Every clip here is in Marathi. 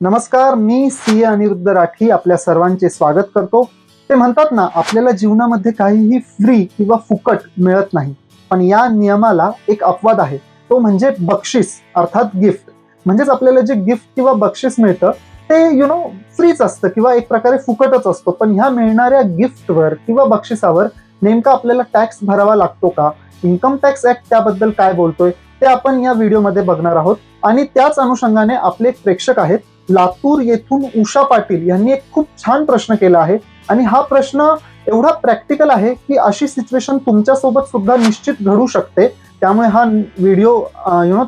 नमस्कार, मी सी अनिरुद्ध राठी आपल्या सर्वांचे स्वागत करतो. ते म्हणतात ना, आपल्याला जीवनामध्ये काहीही फ्री किंवा फुकट मिळत नाही, पण या नियमाला एक अपवाद आहे. तो म्हणजे बक्षीस अर्थात गिफ्ट. म्हणजेच आपल्याला जे गिफ्ट किंवा बक्षीस मिळतं ते फ्रीच असतं किंवा एक प्रकारे फुकटच असतो. पण ह्या मिळणाऱ्या गिफ्टवर किंवा बक्षिसावर नेमका आपल्याला टॅक्स भरावा लागतो का? इन्कम टॅक्स ऍक्ट त्याबद्दल काय बोलतोय ते आपण या व्हिडिओमध्ये बघणार आहोत. आणि त्याच अनुषंगाने आपले एक प्रेक्षक आहेत लातूर येथून उषा पाटील यांनी एक खूप छान प्रश्न केला आहे. आणि हा प्रश्न एवढा प्रॅक्टिकल आहे की अशी सिच्युएशन तुमच्यासोबत सुद्धा निश्चित घडू शकते. त्यामुळे हा व्हिडिओ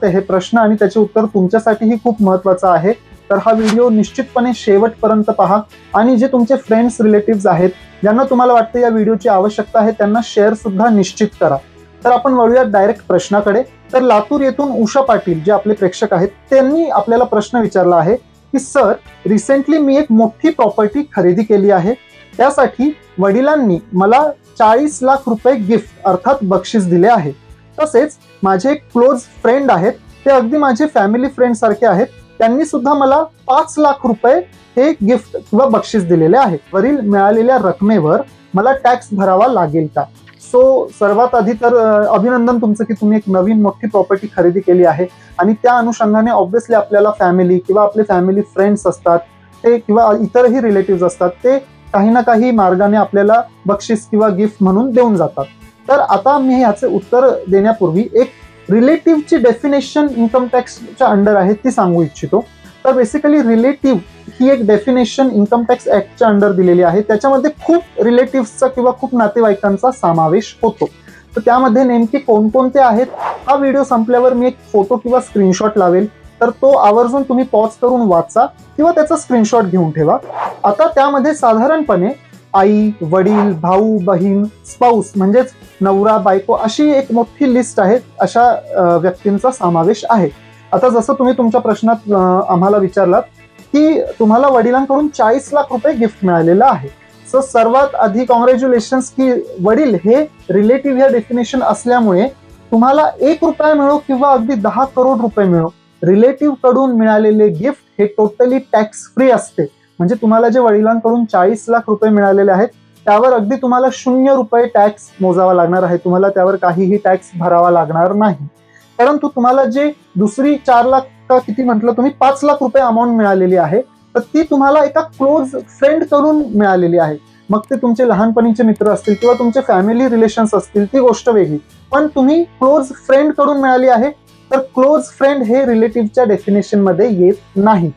हे प्रश्न आणि त्याचे उत्तर तुमच्यासाठीही खूप महत्वाचा आहे. तर हा व्हिडिओ निश्चितपणे शेवटपर्यंत पहा आणि जे तुमचे फ्रेंड्स रिलेटिव्ह आहेत ज्यांना तुम्हाला वाटतं या व्हिडिओची आवश्यकता आहे त्यांना शेअर सुद्धा निश्चित करा. तर आपण वळूया डायरेक्ट प्रश्नाकडे. तर लातूर येथून उषा पाटील जे आपले प्रेक्षक आहेत त्यांनी आपल्याला प्रश्न विचारला आहे की सर, रिसेंटली मी एक मोठी प्रॉपर्टी खरेदी केली आहे. त्यासाठी वडिलांनी मला 40 लाख रुपये गिफ्ट अर्थात बक्षीस दिले आहे. तसेच माझे एक क्लोज फ्रेंड आहेत, ते अगदी माझे फॅमिली फ्रेंड सारखे आहेत. त्यांनी सुद्धा मला 5 लाख रुपये हे गिफ्ट किंवा बक्षीस दिलेले आहे. वरील मिळालेल्या रकमेवर मला टॅक्स भरावा लागेल का? सो सर्वात आधी तर अभिनंदन तुमचं की तुम्ही एक नवीन मोठी प्रॉपर्टी खरेदी केली आहे आणि त्या अनुषंगाने ऑब्व्हियसली आपल्याला फॅमिली किंवा आपले फॅमिली फ्रेंड्स असतात ते किंवा इतरही रिलेटिव्ह असतात ते काही ना काही मार्गाने आपल्याला बक्षीस किंवा गिफ्ट म्हणून देऊन जातात. तर आता मी ह्याचे उत्तर देण्यापूर्वी एक रिलेटिव्हची डेफिनेशन इन्कम टॅक्सच्या अंडर आहे ती सांगू इच्छितो. तर बेसिकली रिलेटिव्ह ही एक डेफिनेशन इन्कम टॅक्स ऍक्टच्या अंडर दिलेली आहे. त्याच्यामध्ये खूप रिलेटिव्हचा किंवा खूप नातेवाईकांचा समावेश होतो. तर त्यामध्ये नेमके कोणकोणते आहेत हा व्हिडिओ संपल्यावर मी एक फोटो किंवा स्क्रीनशॉट लावेल. तर तो आवर्जून तुम्ही पॉज करून वाचा किंवा त्याचा स्क्रीनशॉट घेऊन ठेवा. आता त्यामध्ये साधारणपणे आई, वडील, भाऊ, बहीण, स्पाऊस म्हणजेच नवरा, बायको अशी एक मोठी लिस्ट आहे. अशा व्यक्तींचा समावेश आहे. आता जसं तुम्ही तुमच्या प्रश्नात आम्हाला विचारलात की तुम्हाला वडिलांकडून 40 लाख रुपये गिफ्ट मिळालेलं आहे. सो सर्वात आधी कॉंग्रॅच्युलेशन्स की वडील हे रिलेटिव्ह या डेफिनेशन असल्यामुळे तुम्हाला 1 रुपया मिळो किंवा अगदी 10 करोड रुपये मिळो, रिलेटिव्ह कडून मिळालेले गिफ्ट हे टोटली टॅक्स फ्री असते. म्हणजे तुम्हाला जे वडिलांकडून 40 लाख रुपये मिळालेले आहेत त्यावर अगदी तुम्हाला 0 रुपये टॅक्स मोजावा लागणार आहे. तुम्हाला त्यावर काहीही टॅक्स भरावा लागणार नाही. परंतु तुम्हाला जे दुसरी 4 लाख का किती म्हटलं तुम्ही 5 लाख रुपये अमाऊंट मिळालेली आहे तर ती तुम्हाला एका क्लोज फ्रेंड कडून मिळालेली आहे. मग ते तुमचे लहानपणीचे मित्र असतील किंवा तुमचे फॅमिली रिलेशन्स असतील ती गोष्ट वेगळी, पण तुम्ही क्लोज फ्रेंड कडून मिळाली आहे. तर क्लोज फ्रेंड हे रिलेटिव्हच्या डेफिनेशन मध्ये येत नाही.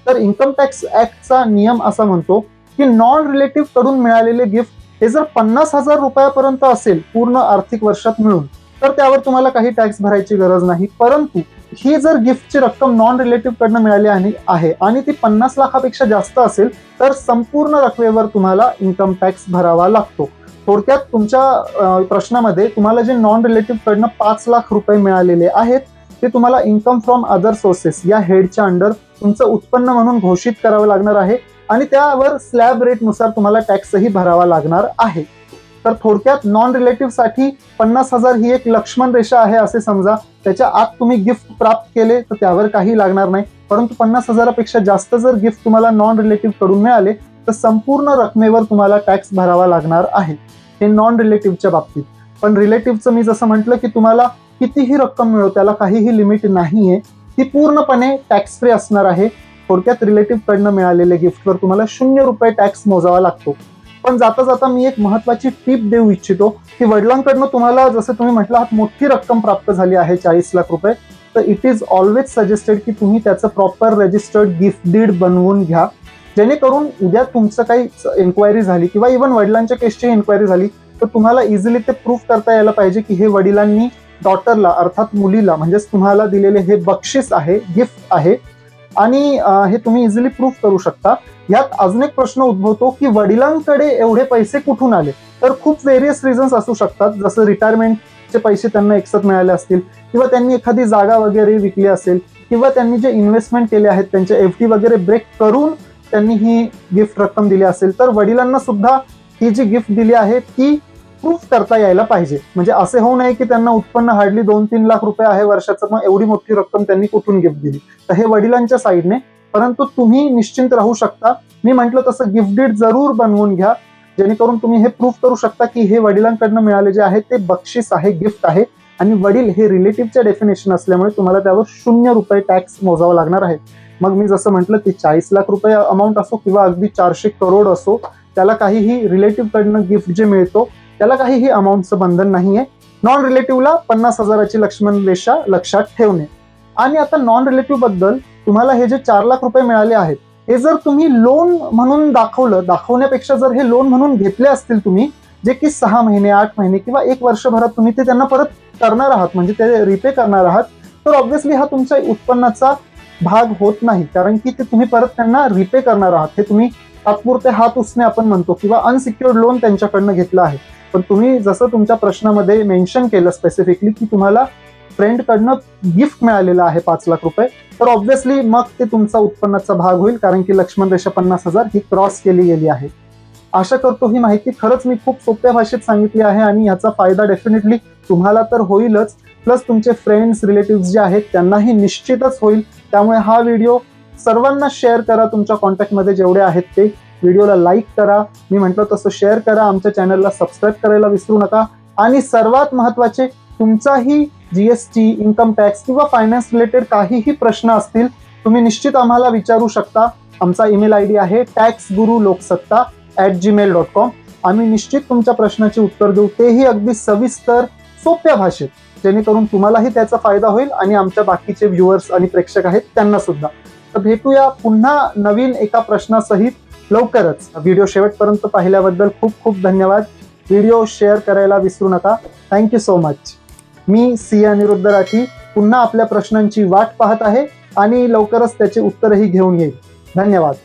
तर इन्कम टॅक्स ऍक्टचा नियम असा म्हणतो की नॉन रिलेटिव्ह कडून मिळालेले गिफ्ट हे जर 50,000 रुपयापर्यंत असेल पूर्ण आर्थिक वर्षात मिळून तर त्यावर तुम्हाला काही टॅक्स भरायची गरज नाही. परंतु ही जर गिफ्टची रक्कम नॉन रिलेटिव्ह कडनं मिळाली आहे आणि ती 50 लाखापेक्षा जास्त असेल तर संपूर्ण रकमेवर तुम्हाला इन्कम टॅक्स भरावा लागतो. थोडक्यात तुमच्या प्रश्नामध्ये तुम्हाला जे नॉन रिलेटिव्ह कडनं 5 लाख रुपये मिळालेले आहेत ते तुम्हाला इन्कम फ्रॉम अदर सोर्सेस या हेडच्या अंडर तुमचं उत्पन्न म्हणून घोषित करावं लागणार आहे आणि त्यावर स्लॅब रेट नुसार तुम्हाला टॅक्सही भरावा लागणार आहे. तर थोडक्यात नॉन रिलेटिव्ह साठी 50,000 ही एक लक्ष्मण रेषा आहे असे समजा. त्याच्या आत तुम्ही गिफ्ट प्राप्त केले तर त्यावर काही लागणार नाही. परंतु 50,000पेक्षा जास्त जर गिफ्ट तुम्हाला नॉन रिलेटिव्ह कडून मिळाले तर संपूर्ण रकमेवर तुम्हाला टॅक्स भरावा लागणार आहे. हे नॉन रिलेटिव्हच्या बाबतीत. पण रिलेटिव्हचं मी जसं म्हटलं की तुम्हाला कितीही रक्कम मिळो त्याला काहीही लिमिट नाहीये, ती पूर्णपणे टॅक्स फ्री असणार आहे. थोडक्यात रिलेटिव्ह कडनं मिळालेले गिफ्टवर तुम्हाला 0 रुपये टॅक्स मोजावा लागतो. पण जाता जाता मी एक महत्वाची टिप देऊ इच्छितो की वडिलांकडनं तुम्हाला जसं तुम्ही म्हटलं मोठी रक्कम प्राप्त झाली आहे 40 लाख रुपये, तर इट इज ऑलवेज सजेस्टेड की तुम्ही त्याचं प्रॉपर रजिस्टर्ड गिफ्ट डीड बनवून घ्या. जेणेकरून उद्या तुमचं काही एन्क्वायरी झाली किंवा इव्हन वडिलांच्या केसची एन्क्वायरी झाली तर तुम्हाला इझिली ते प्रूफ करता यायला पाहिजे की हे वडिलांनी डॉटरला अर्थात मुलीला म्हणजेच तुम्हाला दिलेले हे बक्षीस आहे, गिफ्ट आहे आणि हे तुम्ही इझिली प्रूफ करू शकता. यात अजून एक प्रश्न उद्भवतो की वडिलांकडे एवढे पैसे कुठून आले? तर खूप व्हेरियस रिझन्स असू शकतात. जसं रिटायरमेंटचे पैसे त्यांना एकसाथ मिळाले असतील किंवा त्यांनी एखादी जागा वगैरे विकली असेल किंवा त्यांनी जे इन्व्हेस्टमेंट केले आहेत त्यांचे FD वगैरे ब्रेक करून त्यांनी ही गिफ्ट रक्कम दिली असेल तर वडिलांना सुद्धा ही जी गिफ्ट दिली आहे ती प्रूफ करता यायला पाहिजे. म्हणजे असे होऊ नये की त्यांना उत्पन्न हार्डली 2-3 लाख रुपये आहे वर्षाचं, मग एवढी मोठी रक्कम त्यांनी कुठून गिफ्ट दिली. तर हे वडिलांच्या साईडने परंतु तुम्ही निश्चिंत राहू शकता. मी म्हटलं तसं गिफ्ट डीड जरूर बनवून घ्या, जेणेकरून तुम्ही हे प्रूफ करू शकता की हे वडिलांकडनं मिळाले जे आहे ते बक्षीस आहे, गिफ्ट आहे, आणि वडील हे रिलेटिव्हच्या डेफिनेशन असल्यामुळे तुम्हाला त्यावर 0 रुपये टॅक्स मोजावा लागणार आहे. मग मी जसं म्हटलं ती 40 लाख रुपये अमाऊंट असो किंवा अगदी 400 करोड असो, त्याला काहीही रिलेटिव्ह कडनं गिफ्ट जे मिळतो त्याला काहीही अमाऊंटचं बंधन नाहीये. नॉन रिलेटिव्हला 50,000ची लक्ष्मण रेषा लक्षात ठेवणे. आणि आता नॉन रिलेटिव्ह बद्दल, तुम्हाला हे जे 4 लाख रुपये मिळाले आहेत हे जर तुम्ही लोन म्हणून दाखवण्यापेक्षा जर हे लोन म्हणून घेतले असतील तुम्ही, जे की 6 महिने 8 महिने किंवा 1 वर्षभरात तुम्ही ते त्यांना परत करणार आहात, म्हणजे ते रिपे करणार आहात, तर ऑब्व्हियसली हा तुमच्या उत्पन्नाचा भाग होत नाही, कारण की ते तुम्ही परत त्यांना रिपे करणार आहात. हे तुम्ही तात्पुरते हात उसने आपण म्हणतो किंवा अनसिक्युअर्ड लोन त्यांच्याकडनं घेतलं आहे. पण तुम्ही जसं तुमच्या प्रश्नामध्ये मेन्शन केलं स्पेसिफिकली की तुम्हाला फ्रेंडकडनं गिफ्ट मिळालेलं आहे 5 लाख रुपये, तर ऑब्व्हियसली मग ते तुमचा उत्पन्नाचा भाग होईल, कारण की लक्ष्मण रेषा 50,000 ही क्रॉस केली गेली आहे. आशा करतो ही माहिती खरंच मी खूप सोप्या भाषेत सांगितली आहे आणि याचा फायदा डेफिनेटली तुम्हाला तर होईलच, प्लस तुमचे फ्रेंड्स रिलेटिव्ह जे आहेत त्यांनाही निश्चितच होईल. त्यामुळे हा व्हिडिओ सर्वांना शेअर करा, तुमच्या कॉन्टॅक्टमध्ये जेवढे आहेत ते. व्हिडिओला लाईक करा, मी म्हटलं तसं शेअर करा, आमच्या चॅनलला सबस्क्राईब करायला विसरू नका. आणि सर्वात महत्त्वाचे, तुमचाही जीएसटी, इन्कम टॅक्स किंवा फायनान्स रिलेटेड काहीही प्रश्न असतील तुम्ही निश्चित आम्हाला विचारू शकता. आमचा ईमेल आयडी आहे taxguruloksatta@gmail.com. आम्ही निश्चित तुमच्या प्रश्नाची उत्तर देऊ, तेही अगदी सविस्तर सोप्या भाषेत, जेणेकरून तुम्हालाही त्याचा फायदा होईल आणि आमच्या बाकीचे व्ह्युअर्स आणि प्रेक्षक आहेत त्यांना सुद्धा. तर भेटूया पुन्हा नवीन एका प्रश्नासहित लवकरच. व्हिडिओ शेवटपर्यंत पाहिल्याबद्दल खूप खूप धन्यवाद. व्हिडिओ शेअर करायला विसरू नका. Thank you so much. मी सी अनिरुद्ध राठी पुन्हा आपल्या प्रश्नांची वाट पाहत आहे आणि लवकरच त्याचे उत्तरही घेऊन येईल. धन्यवाद.